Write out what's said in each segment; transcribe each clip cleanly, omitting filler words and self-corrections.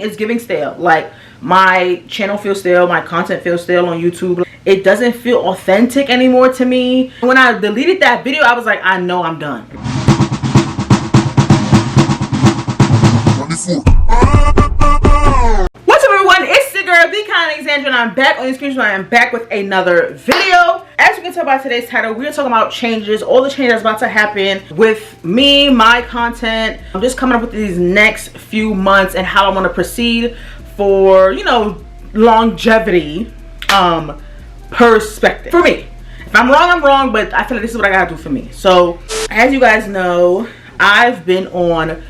It's giving stale. Like, my channel feels stale, my content feels stale on YouTube. It doesn't feel authentic anymore to me. When I deleted that video, I was like, I know I'm done. What's up, everyone? It's your girl, TheKyannaAlexandra, and I'm back on your screen. I'm back with another video. As you can tell by today's title, we're talking about changes, all the changes that's about to happen with me, my content. I'm just coming up with these next few months and how I want to proceed for, you know, longevity perspective. For me, if I'm wrong, I'm wrong, but I feel like this is what I gotta do for me. So, as you guys know, I've been on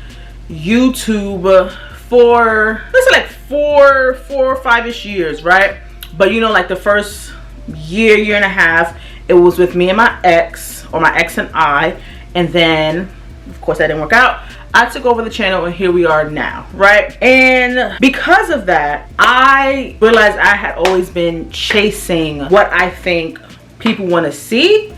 YouTube for, let's say, like four or five-ish years, right? But you know, like the first year and a half, it was with me and my ex, or my ex and I, and then of course that didn't work out. I took over the channel and here we are now, right? And because of that, I realized I had always been chasing what I think people want to see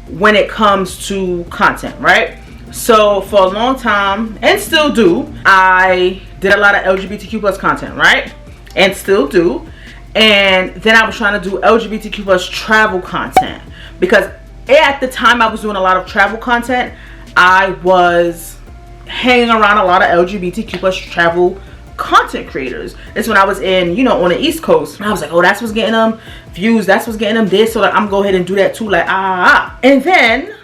when it comes to content, right? So for a long time, and still do, I did a lot of LGBTQ plus content, right? And still do. And then I was trying to do LGBTQ plus travel content, because at the time I was doing a lot of travel content. I was hanging around a lot of LGBTQ plus travel content creators. It's when I was in, you know, on the East Coast. I was like, oh, that's what's getting them views, that's what's getting them this, so like I'm gonna go ahead and do that too, like And then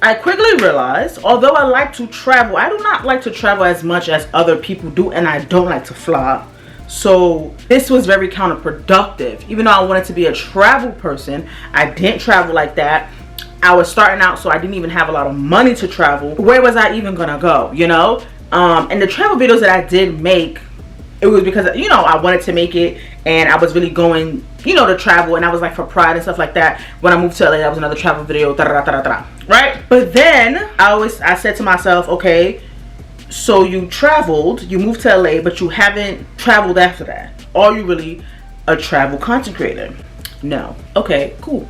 I quickly realized, although I like to travel, I do not like to travel as much as other people do, and I don't like to fly. So this was very counterproductive. Even though I wanted to be a travel person, I didn't travel like that. I was starting out, so I didn't even have a lot of money to travel. Where was I even gonna go, you know? And the travel videos that I did make, it was because, you know, I wanted to make it, and I was really going, you know, to travel, and I was like for pride and stuff like that. When I moved to LA, that was another travel video, right? But then I said to myself, okay, so you traveled, you moved to LA, but you haven't traveled after that. Are you really a travel content creator? No. Okay, cool.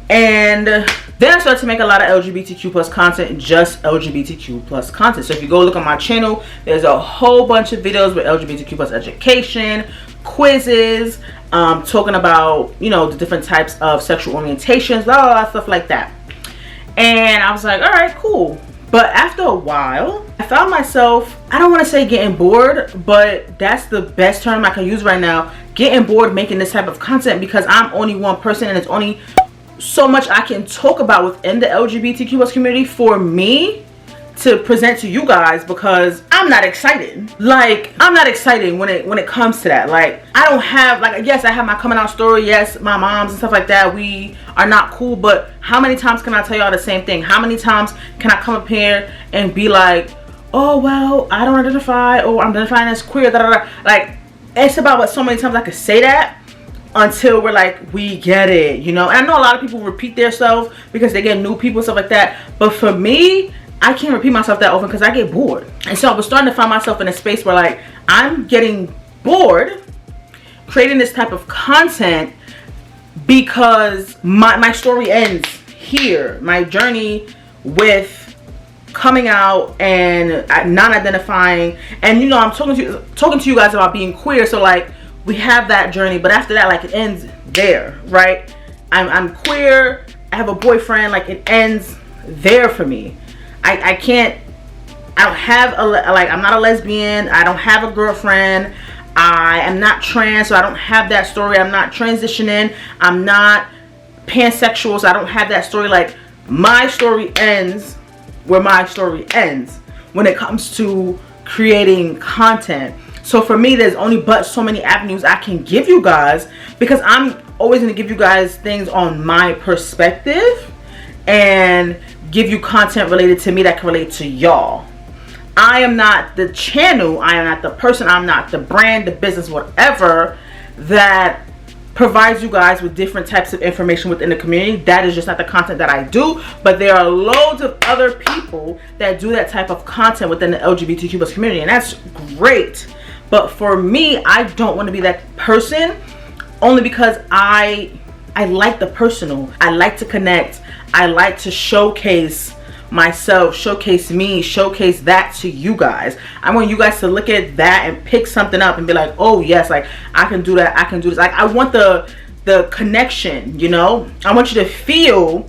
And then I started to make a lot of LGBTQ plus content, just LGBTQ plus content. So if you go look on my channel, there's a whole bunch of videos with LGBTQ plus education, quizzes, talking about, you know, the different types of sexual orientations, blah, blah, stuff like that. And I was like, all right, cool. But after a while, I found myself, I don't want to say getting bored, but that's the best term I can use right now, getting bored making this type of content, because I'm only one person and it's only so much I can talk about within the LGBTQ plus community for me to present to you guys, because I'm not excited. Like, I'm not excited when it comes to that. Like, I don't have, like, yes, I have my coming out story, yes, my moms and stuff like that, we are not cool, but how many times can I tell y'all the same thing? How many times can I come up here and be like, oh, well, I don't identify, or I'm identifying as queer, da, da, da. Like, it's about what so many times I could say that until we're like, we get it, you know? And I know a lot of people repeat themselves because they get new people, stuff like that, but for me, I can't repeat myself that often because I get bored. And so I was starting to find myself in a space where, like, I'm getting bored creating this type of content because my story ends here. My journey with coming out and non-identifying, and, you know, I'm talking to you guys about being queer, so like we have that journey, but after that, like, it ends there, right? I'm queer, I have a boyfriend, like, it ends there for me. I don't have I'm not a lesbian, I don't have a girlfriend, I am not trans, so I don't have that story, I'm not transitioning, I'm not pansexual, so I don't have that story. Like, my story ends where my story ends when it comes to creating content. So for me, there's only but so many avenues I can give you guys, because I'm always going to give you guys things on my perspective and give you content related to me that can relate to y'all. I am not the channel, I am not the person, I'm not the brand, the business, whatever, that provides you guys with different types of information within the community. That is just not the content that I do. But there are loads of other people that do that type of content within the LGBTQ plus community, and that's great. But for me, I don't want to be that person, only because I like the personal. I like to connect. I like to showcase myself, showcase me, showcase that to you guys. I want you guys to look at that and pick something up and be like, oh yes, like I can do that, I can do this. Like I want the connection, you know. I want you to feel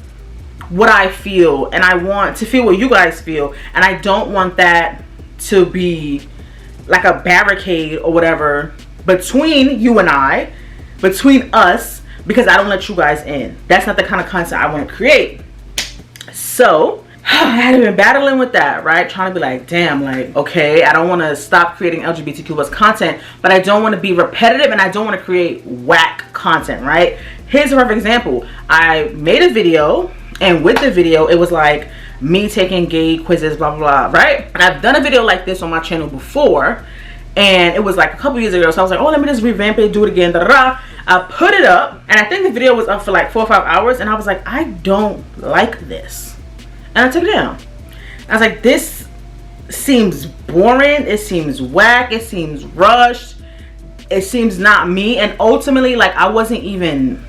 what I feel, and I want to feel what you guys feel, and I don't want that to be like a barricade or whatever between you and I, between us, because I don't let you guys in. That's not the kind of content I want to create. So I had been battling with that, right? Trying to be like, damn, like, okay, I don't want to stop creating LGBTQ plus content, but I don't want to be repetitive, and I don't want to create whack content, right? Here's a perfect example. I made a video, and with the video, it was like me taking gay quizzes, blah, blah, blah, right? And I've done a video like this on my channel before, and it was like a couple years ago, so I was like, oh, let me just revamp it, do it again, da, da, da. I put it up, and I think the video was up for like 4 or 5 hours, and I was like, I don't like this. And I took it down. I was like, this seems boring, it seems whack, it seems rushed, it seems not me. And ultimately, like, I wasn't even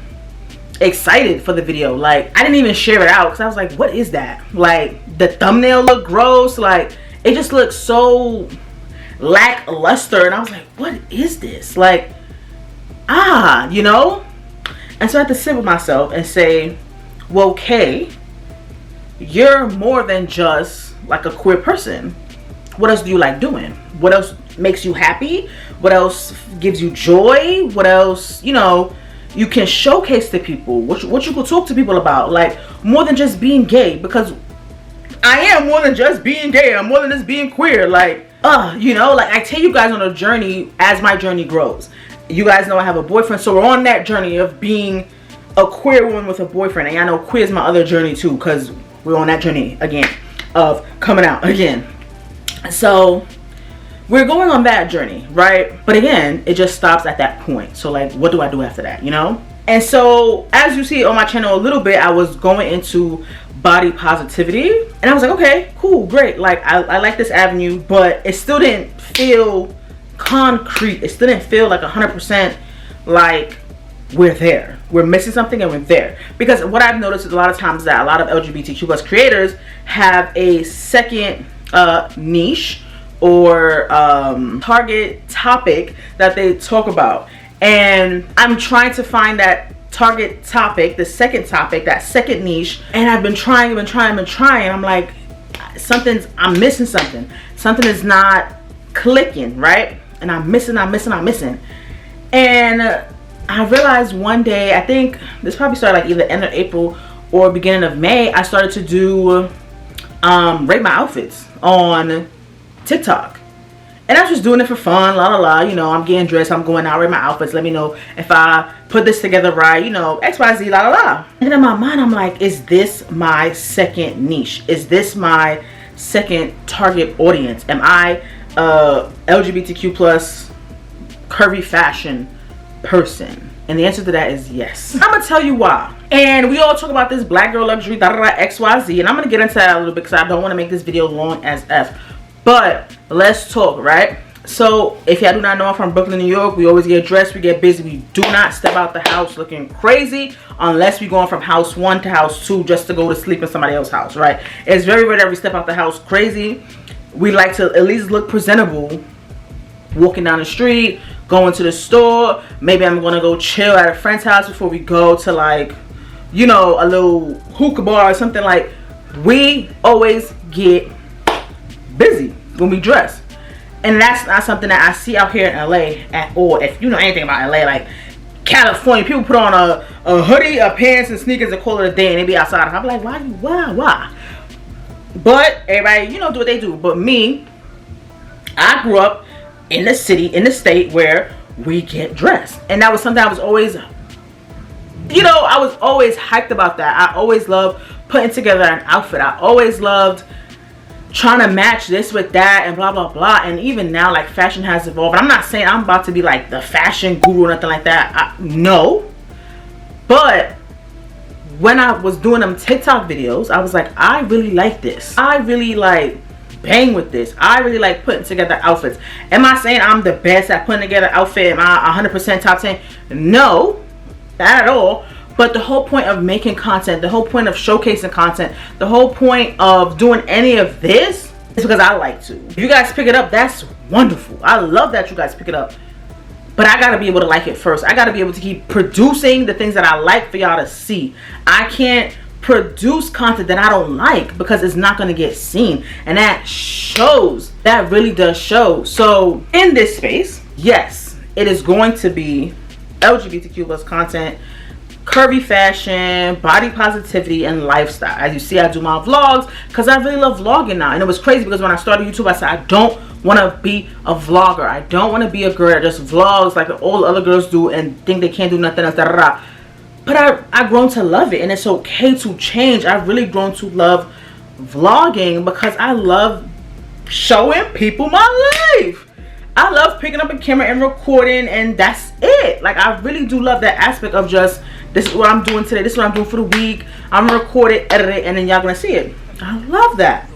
excited for the video. Like, I didn't even share it out because I was like, what is that? Like, the thumbnail looked gross, like it just looked so lackluster, and I was like, what is this? Like, you know. And so I had to sit with myself and say, well, okay, you're more than just like a queer person. What else do you like doing? What else makes you happy? What else gives you joy? What else, you know, you can showcase to people? What you can talk to people about? Like, more than just being gay, because I am more than just being gay. I'm more than just being queer. Like, you know, like I take you guys on a journey as my journey grows. You guys know I have a boyfriend, so we're on that journey of being a queer woman with a boyfriend. And I know queer is my other journey too, because we're on that journey again of coming out again. So we're going on that journey, right? But again, it just stops at that point. So like, what do I do after that, you know? And so as you see on my channel a little bit, I was going into body positivity, and I was like, okay, cool, great. Like I like this avenue, but it still didn't feel concrete. It still didn't feel like 100% like we're there. We're missing something and we're there. Because what I've noticed is a lot of times that a lot of LGBTQ plus creators have a second niche or target topic that they talk about. And I'm trying to find that target topic, the second topic, that second niche. And I've been trying. I'm like, I'm missing something. Something is not clicking, right? And I'm missing. And I realized one day, I think this probably started like either end of April or beginning of May, I started to do rate my outfits on TikTok. And I was just doing it for fun, la la la, you know, I'm getting dressed, I'm going out, rate my outfits, let me know if I put this together right, you know, XYZ, la la la. And in my mind, I'm like, is this my second niche? Is this my second target audience? Am I LGBTQ plus curvy fashion person? And the answer to that is yes. I'm gonna tell you why. And we all talk about this black girl luxury, da da da, XYZ, and I'm gonna get into that a little bit because I don't want to make this video long as F. But let's talk, right? So if y'all do not know, I'm from Brooklyn, New York. We always get dressed, we get busy. We do not step out the house looking crazy unless we're going from house 1 to house 2 just to go to sleep in somebody else's house, right? It's very rare that we step out the house crazy. We like to at least look presentable walking down the street, going to the store. Maybe I'm gonna go chill at a friend's house before we go to, like, you know, a little hookah bar or something. Like, we always get busy when we dress. And that's not something that I see out here in LA at all. If you know anything about LA, like California, people put on a hoodie, a pants, and sneakers and call it a day, and they be outside. I'm like, why? But everybody, you know, do what they do. But me, I grew up in the city, in the state where we get dressed. And that was something I was always, you know, I was always hyped about that. I always loved putting together an outfit. I always loved trying to match this with that and blah blah blah. And even now, like, fashion has evolved. I'm not saying I'm about to be like the fashion guru or nothing like that. No. But when I was doing them TikTok videos, I was like, I really like this. I really like bang with this. I really like putting together outfits. Am I saying I'm the best at putting together outfit? Am I 100% top 10? No, not at all. But the whole point of making content, the whole point of showcasing content, the whole point of doing any of this is because I like to. If you guys pick it up, that's wonderful. I love that you guys pick it up. But I gotta be able to like it first. I gotta be able to keep producing the things that I like for y'all to see. I can't produce content that I don't like because it's not gonna get seen. And that shows. That really does show. So in this space, yes, it is going to be LGBTQ plus content, curvy fashion, body positivity, and lifestyle. As you see, I do my vlogs because I really love vlogging now. And it was crazy because when I started YouTube, I said I don't want to be a vlogger. I don't want to be a girl that just vlogs like all the other girls do and think they can't do nothing else. But I've grown to love it, and it's okay to change. I've really grown to love vlogging because I love showing people my life. I love picking up a camera and recording, and that's it. Like, I really do love that aspect of just, this is what I'm doing today, this is what I'm doing for the week. I'm gonna record it, edit it, and then y'all gonna see it. I love that.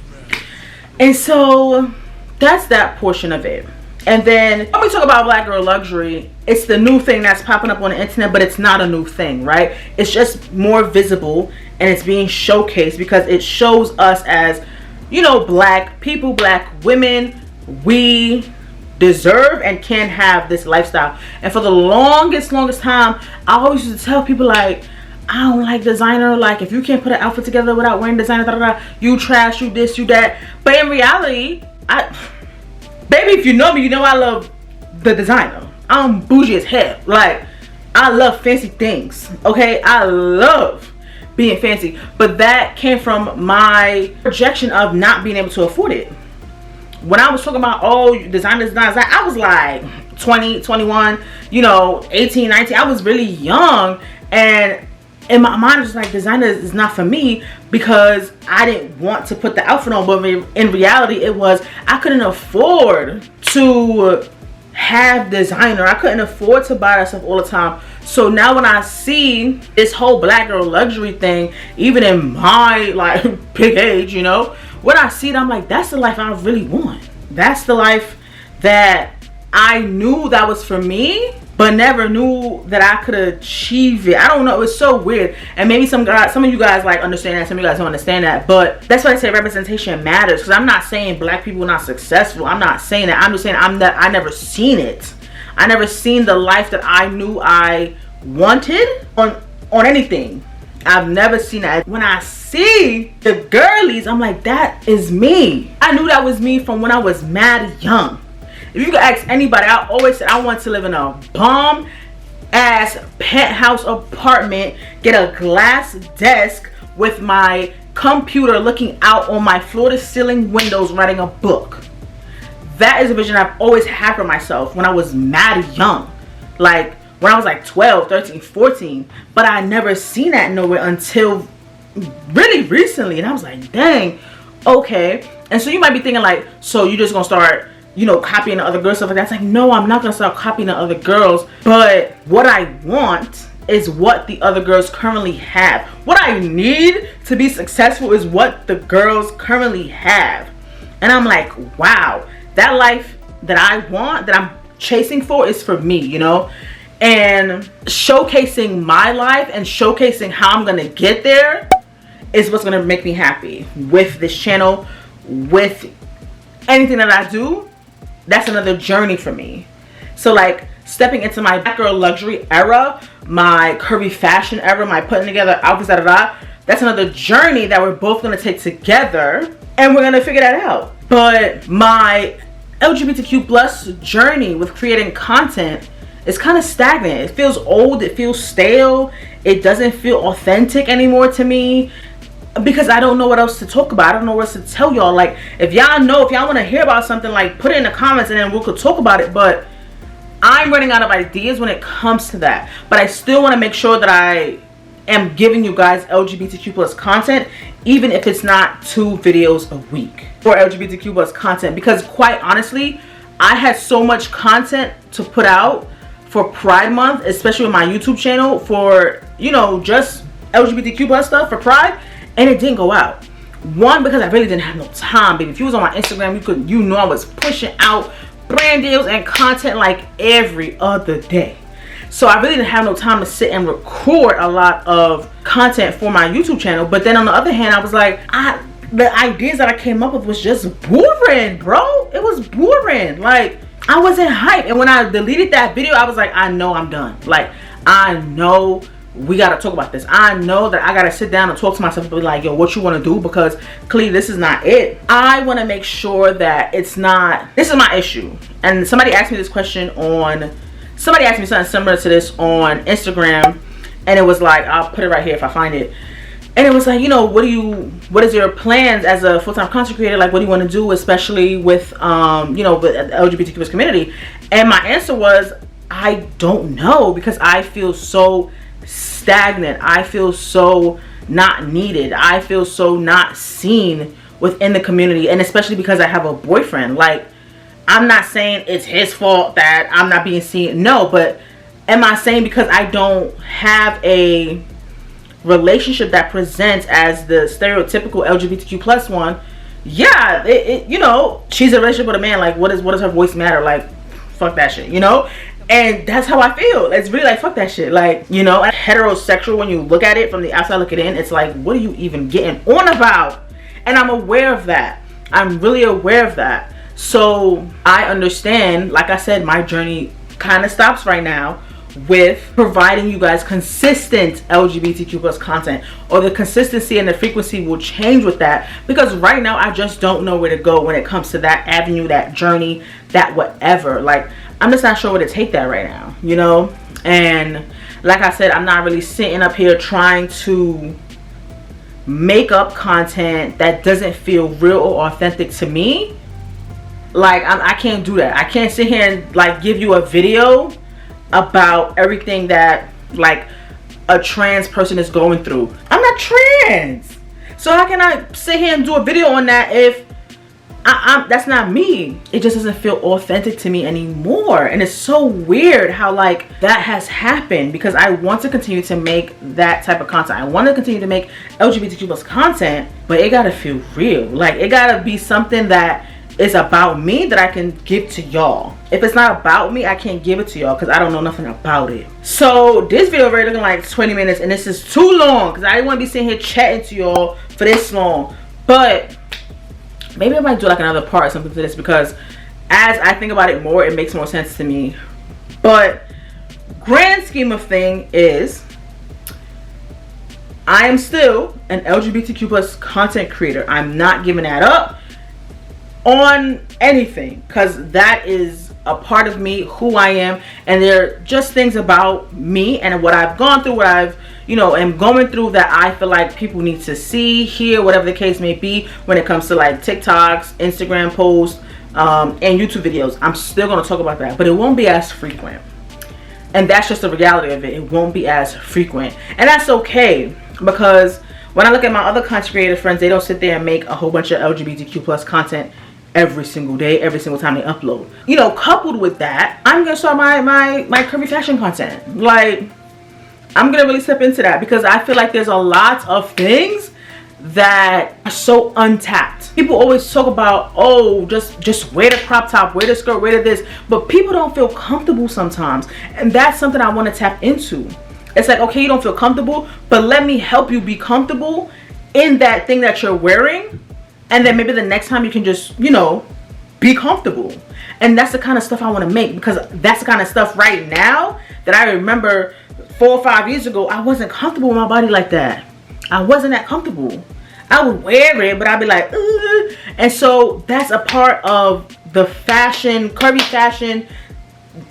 And so that's that portion of it. And then when we talk about black girl luxury, it's the new thing that's popping up on the internet, but it's not a new thing, right? It's just more visible, and it's being showcased because it shows us as, you know, black people, black women, we deserve and can have this lifestyle. And for the longest time, I always used to tell people, like, I don't like designer. Like, if you can't put an outfit together without wearing designer, you trash, you this, you that. But in reality, baby, if you know me, you know I love the designer. I'm bougie as hell. Like, I love fancy things, okay? I love being fancy. But that came from my projection of not being able to afford it. When I was talking about, oh, designers, I was like 20, 21, you know, 18, 19. I was really young. And in my mind, it was like, designer is not for me because I didn't want to put the outfit on. But in reality, it was, I couldn't afford to have designer. I couldn't afford to buy that stuff all the time. So now when I see this whole black girl luxury thing, even in my, like, big age, you know, when I see it, I'm like, that's the life I really want. That's the life that I knew that was for me, but never knew that I could achieve it. I don't know, it's so weird. And maybe some of you guys like understand that, some of you guys don't understand that. But that's why I say representation matters. Because I'm not saying black people are not successful. I'm not saying that. I'm just saying I never seen it. I never seen the life that I knew I wanted on anything. I've never seen that. When I see the girlies, I'm like, that is me. I knew that was me from when I was mad young. If you could ask anybody, I always said I want to live in a bomb ass penthouse apartment, get a glass desk with my computer looking out on my floor to ceiling windows, writing a book. That is a vision I've always had for myself when I was mad young. Like, when I was like 12, 13, 14. But I never seen that nowhere until really recently. And I was like, dang, okay. And so you might be thinking, like, so you just gonna start, you know, copying the other girls, stuff like that. It's like, no, I'm not gonna start copying the other girls. But what I want is what the other girls currently have. What I need to be successful is what the girls currently have. And I'm like, wow, that life that I want, that I'm chasing for, is for me, you know? And showcasing my life and showcasing how I'm gonna get there is what's gonna make me happy with this channel, with anything that I do. That's another journey for me. So, like, stepping into my black girl luxury era, my curvy fashion era, my putting together outfits, that's another journey that we're both gonna take together, and we're gonna figure that out. But my LGBTQ plus journey with creating content, it's kind of stagnant. It feels old, it feels stale, it doesn't feel authentic anymore to me, because I don't know what else to talk about. I don't know what else to tell y'all. Like, if y'all know, if y'all want to hear about something, like, put it in the comments and then we could talk about it. But I'm running out of ideas when it comes to that. But I still want to make sure that I am giving you guys LGBTQ plus content, even if it's not 2 videos a week for LGBTQ plus content. Because quite honestly, I had so much content to put out for Pride Month, especially with my YouTube channel, for, you know, just LGBTQ plus stuff for Pride, and it didn't go out. One, because I really didn't have no time, baby. If you was on my Instagram, you know I was pushing out brand deals and content like every other day. So I really didn't have no time to sit and record a lot of content for my YouTube channel. But then on the other hand, I was like, the ideas that I came up with was just boring, bro. It was boring. Like, I wasn't hyped. And when I deleted that video, I was like, I know I'm done. Like, I know we gotta talk about this. I know that I gotta sit down and talk to myself and be like, yo, what you want to do? Because clearly this is not it. I want to make sure that it's not, this is my issue. And somebody asked me this question on, somebody asked me something similar to this on Instagram, and it was like, I'll put it right here if I find it. And it was like, you know, what is your plans as a full-time content creator? Like, what do you want to do, especially with you know, the LGBTQ community? And my answer was, I don't know, because I feel so stagnant. I feel so not needed. I feel so not seen within the community, and especially because I have a boyfriend. Like, I'm not saying it's his fault that I'm not being seen, no, but am I saying because I don't have a relationship that presents as the stereotypical LGBTQ plus one? Yeah, you know, she's in a relationship with a man. Like, what does her voice matter? Like, fuck that shit, you know? And that's how I feel. It's really like, fuck that shit. Like, you know, heterosexual, when you look at it from the outside looking in, it's like, what are you even getting on about? And I'm aware of that. I'm really aware of that. So I understand, like I said, my journey kind of stops right now with providing you guys consistent LGBTQ plus content, or the consistency and the frequency will change with that, because right now I just don't know where to go when it comes to that avenue, that journey, that whatever. Like, I'm just not sure where to take that right now, you know? And like I said, I'm not really sitting up here trying to make up content that doesn't feel real or authentic to me. Like, I can't do that. I can't sit here and like give you a video about everything that like a trans person is going through. I'm not trans, so how can I sit here and do a video on that if that's not me? It just doesn't feel authentic to me anymore. And it's so weird how like that has happened, because I want to continue to make that type of content. I want to continue to make LGBTQ plus content, but it gotta feel real. Like, it gotta be something that is about me that I can give to y'all. If it's not about me, I can't give it to y'all because I don't know nothing about it. So this video already looking like 20 minutes, and this is too long because I didn't want to be sitting here chatting to y'all for this long. But maybe I might do like another part or something to this, because as I think about it more, it makes more sense to me. But grand scheme of thing is, I am still an LGBTQ plus content creator. I'm not giving that up on anything, because that is a part of me, who I am, and they're just things about me and what I've gone through, what I've, you know, am going through, that I feel like people need to see, hear, whatever the case may be, when it comes to like TikToks, Instagram posts, and YouTube videos. I'm still going to talk about that, but it won't be as frequent. And that's just the reality of it. It won't be as frequent, and that's okay, because when I look at my other content creator friends, they don't sit there and make a whole bunch of LGBTQ plus content every single day, every single time they upload. You know, coupled with that, I'm gonna start my curvy fashion content. Like, I'm gonna really step into that, because I feel like there's a lot of things that are so untapped. People always talk about, oh, just wear the crop top, wear the skirt, wear this, but people don't feel comfortable sometimes, and that's something I want to tap into. It's like, okay, you don't feel comfortable, but let me help you be comfortable in that thing that you're wearing. And then maybe the next time you can just, you know, be comfortable. And that's the kind of stuff I want to make, because that's the kind of stuff right now that I remember 4 or 5 years ago, I wasn't comfortable with my body like that. I wasn't that comfortable. I would wear it, but I'd be like, ugh. And so that's a part of the fashion, curvy fashion,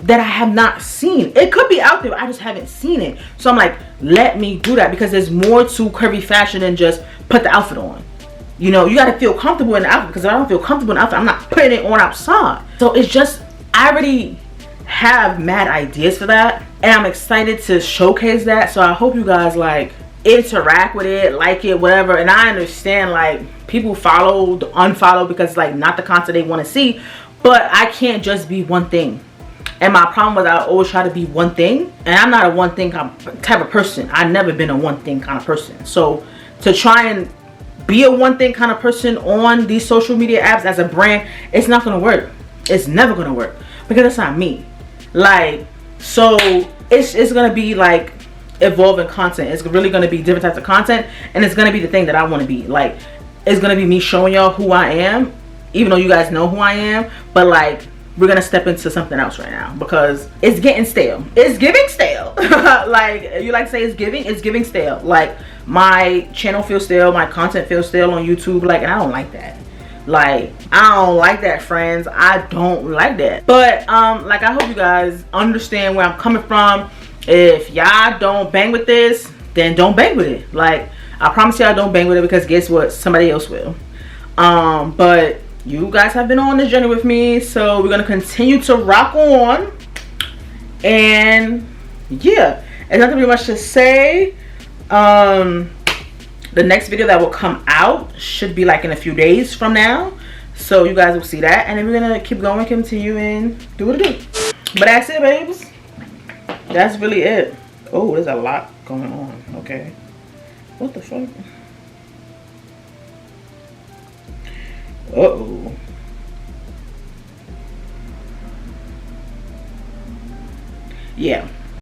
that I have not seen. It could be out there, but I just haven't seen it. So I'm like, let me do that, because there's more to curvy fashion than just put the outfit on. You know, you got to feel comfortable in the outfit, because if I don't feel comfortable in the outfit, I'm not putting it on outside. So it's just, I already have mad ideas for that, and I'm excited to showcase that. So I hope you guys like interact with it, like it, whatever. And I understand like people follow, unfollow, because it's like not the content they want to see, but I can't just be one thing. And my problem was I always try to be one thing, and I'm not a one thing type of person. I've never been a one thing kind of person. So to try and be a one thing kind of person on these social media apps as a brand, it's not gonna work. It's never gonna work, because that's not me. Like, so it's gonna be like evolving content. It's really gonna be different types of content, and it's gonna be the thing that I want to be. Like, it's gonna be me showing y'all who I am, even though you guys know who I am. But like, we're gonna step into something else right now because it's getting stale. It's giving stale. Like, you like to say it's giving stale. Like, my channel feels stale, my content feels stale on YouTube. Like, and I don't like that. Like, I don't like that, friends. I don't like that. But like, I hope you guys understand where I'm coming from. If y'all don't bang with this, then don't bang with it. Like, I promise y'all don't bang with it, because guess what, somebody else will. But you guys have been on this journey with me, so we're gonna continue to rock on. And yeah, there's nothing really much to say. The next video that will come out should be like in a few days from now, so you guys will see that. And then we're gonna keep going, continue, and do what it do. But that's it, babes. That's really it. Oh, there's a lot going on. Okay, what the fuck? Uh-oh. Yeah.